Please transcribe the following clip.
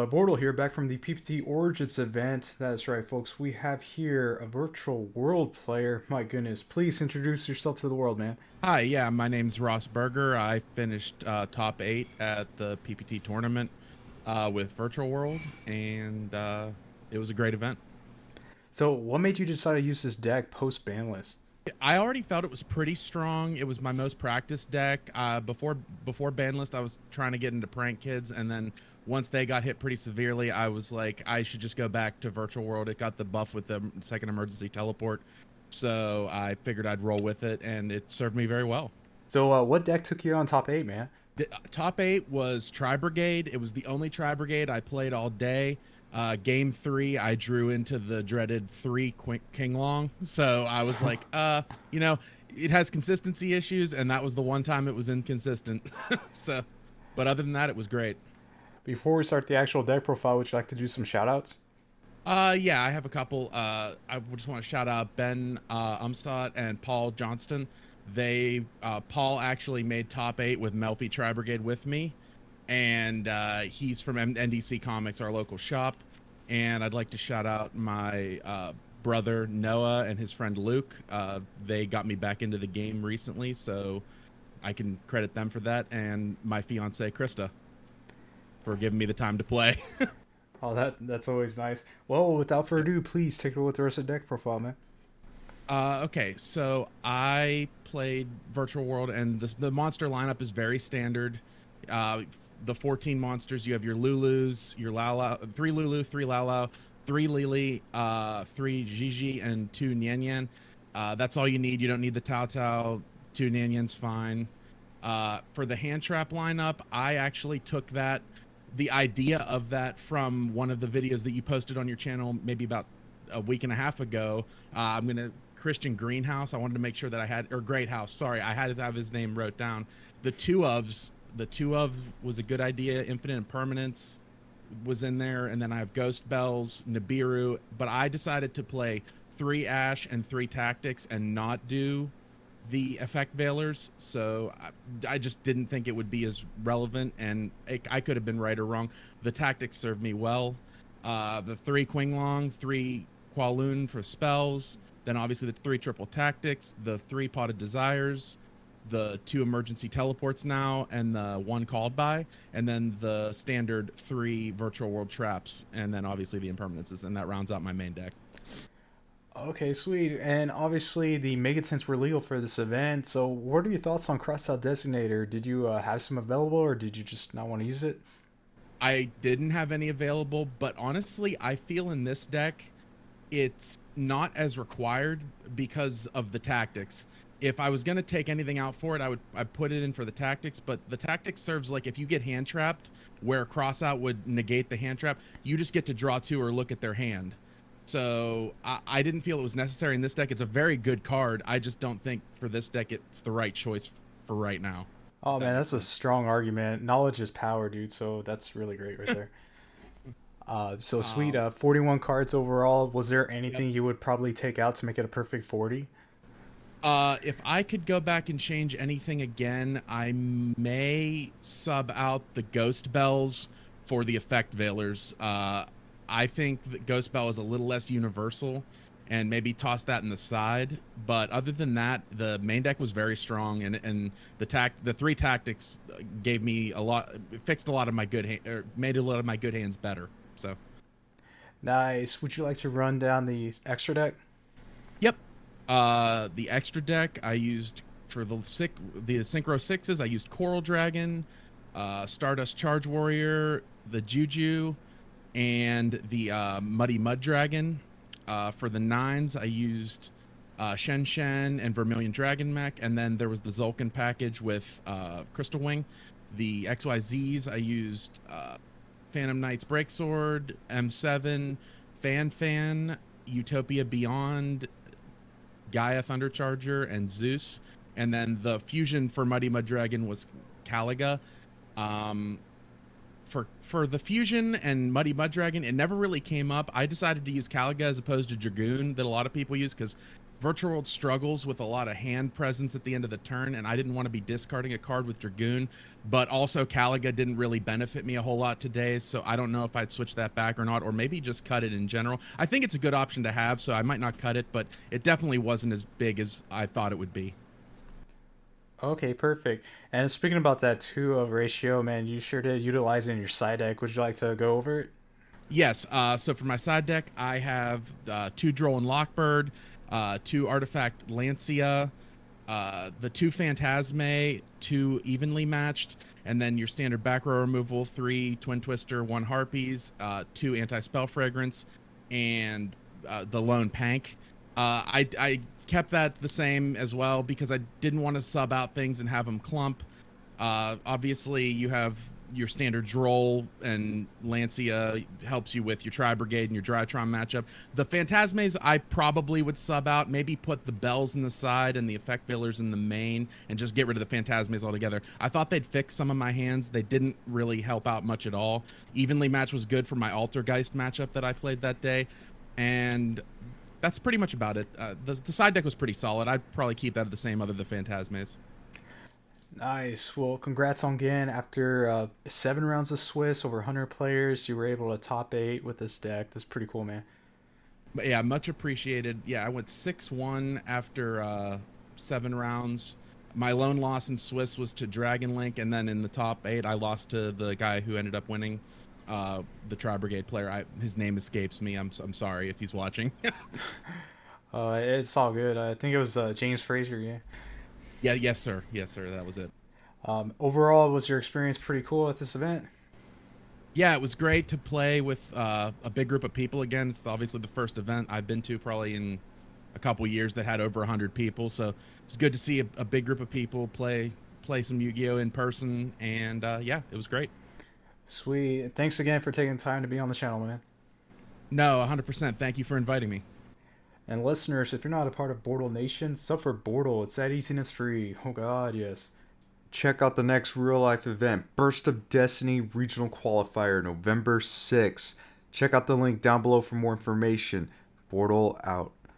Bortle here, back from the PPT Origins event. That's right, folks. We have here a virtual world player. My goodness, please introduce yourself to the world, man. Hi, yeah, my name's Ross Berger. I finished top 8 at the PPT tournament with Virtual World, and it was a great event. So, what made you decide to use this deck post ban list? I already felt it was pretty strong. It was my most practiced deck. Before ban list, I was trying to get into prank kids, and then once they got hit pretty severely, I was like, I should just go back to Virtual World. It got the buff with the second emergency teleport, so I figured I'd roll with it, and it served me very well. So, what deck took you on top 8, man? The top 8 was Tri Brigade. It was the only Tri Brigade I played all day. Game 3, I drew into the dreaded 3 King Long. So I was like, it has consistency issues, and that was the one time it was inconsistent. So, but other than that, it was great. Before we start the actual deck profile, would you like to do some shoutouts? Yeah, I have a couple. I just want to shout out Ben Umstadt and Paul Johnston. Paul actually made top 8 with Melfi Tri Brigade with me, and he's from NDC Comics, our local shop. And I'd like to shout out my brother Noah and his friend Luke. They got me back into the game recently, so I can credit them for that, and my fiance Krista for giving me the time to play. Oh, that's always nice. Well, without further ado, please take it with the rest of the deck profile, man. Okay, so I played Virtual World, and the monster lineup is very standard. The 14 monsters, you have your Lulus, your Lao, 3 Lulu, 3 Lao, 3 Lily, 3 Gigi, and 2 Nian Yan. That's all you need. You don't need the Tao Tao. 2 Nian Yan's fine. For the hand trap lineup, I actually took the idea of that from one of the videos that you posted on your channel maybe about a week and a half ago. Christian Greenhouse. I wanted to make sure that I had, or Great House. Sorry, I had to have his name wrote down. The two of was a good idea. Infinite Impermanence was in there, and then I have Ghost Bells, Nibiru. But I decided to play 3 Ash and 3 Tactics and not do the effect veilers. So I just didn't think it would be as relevant, and I could have been right or wrong. The Tactics served me well. The 3 Qinglong, 3 Kowloon for spells. Then obviously the 3 triple tactics, the 3 potted desires, the 2 emergency teleports now, and the 1 called by, and then the standard 3 virtual world traps, and then obviously the impermanences, and that rounds out my main deck. Okay, sweet. And obviously, the Megatents were legal for this event. So, what are your thoughts on Crossout Designator? Did you have some available, or did you just not want to use it? I didn't have any available, but honestly, I feel in this deck, it's not as required because of the tactics. If I was going to take anything out for it, I'd put it in for the tactics, but the tactics serves like if you get hand trapped, where crossout would negate the hand trap, you just get to draw 2 or look at their hand. So I didn't feel it was necessary in this deck. It's a very good card. I just don't think for this deck it's the right choice for right now. Oh man, that's a strong argument. Knowledge is power, dude. So that's really great right there. So sweet. 41 cards overall. Was there anything you would probably take out to make it a perfect 40? If I could go back and change anything again, I may sub out the Ghost Bells for the effect veilers. I think that Ghost Bell is a little less universal, and maybe toss that in the side. But other than that, the main deck was very strong, and the 3 tactics gave me a lot, fixed a lot of my made a lot of my good hands better. So Nice. Would you like to run down the extra deck? yep. The extra deck I used for the Synchro 6s, I used Coral Dragon, Stardust Charge Warrior, the Juju, and the Muddy Mud Dragon. For the 9s, I used Shen Shen and Vermilion Dragon Mech, and then there was the Zulkin package with Crystal Wing. The XYZs, I used Phantom Knight's Breaksword, M7, Fan, Utopia Beyond, Gaia Thundercharger, and Zeus. And then the fusion for Muddy Mud Dragon was Caliga. For the fusion and Muddy Mud Dragon, it never really came up. I decided to use Caliga as opposed to Dragoon that a lot of people use, because Virtual World struggles with a lot of hand presence at the end of the turn, and I didn't want to be discarding a card with Dragoon, but also Caliga didn't really benefit me a whole lot today, so I don't know if I'd switch that back or not, or maybe just cut it in general. I think it's a good option to have, so I might not cut it, but it definitely wasn't as big as I thought it would be. Okay, perfect. And speaking about that 2 of ratio, man, you sure did utilize it in your side deck. Would you like to go over it? Yes, so for my side deck, I have 2 Droll and Lockbird, 2 Artifact Lancia, the 2 Phantasme, 2 evenly matched, and then your standard back row removal, 3 Twin Twister, 1 Harpies, 2 Anti-Spell Fragrance, and the Lone Pank. I kept that the same as well because I didn't want to sub out things and have them clump. Obviously, you have your standard Droll, and Lancia helps you with your Tri-Brigade and your Drytron matchup. The Phantasmes I probably would sub out, maybe put the Bells in the side and the Effect Billers in the main, and just get rid of the Phantasmes altogether. I thought they'd fix some of my hands. They didn't really help out much at all. Evenly Match was good for my Altergeist matchup that I played that day, and that's pretty much about it. The side deck was pretty solid. I'd probably keep that the same other than the Phantasmes. Nice. Well, congrats on again. After 7 rounds of Swiss, over 100 players, you were able to top 8 with this deck. That's pretty cool, man. But yeah, much appreciated. Yeah, I went 6-1 after 7 rounds. My lone loss in Swiss was to Dragon Link, and then in the top 8, I lost to the guy who ended up winning, the Tri-Brigade player. His name escapes me. I'm sorry if he's watching. It's all good. I think it was James Fraser, yeah. Yeah, yes, sir. Yes, sir. That was it. Overall, was your experience pretty cool at this event? Yeah, it was great to play with a big group of people again. It's obviously the first event I've been to probably in a couple years that had over 100 people. So it's good to see a big group of people play some Yu-Gi-Oh! In person. And yeah, it was great. Sweet. Thanks again for taking time to be on the channel, man. No, 100%. Thank you for inviting me. And listeners, if you're not a part of Bortle Nation, sub for Bortle. It's that easy and it's free. Oh god, yes. Check out the next real life event, Burst of Destiny Regional Qualifier, November 6th. Check out the link down below for more information. Bortle out.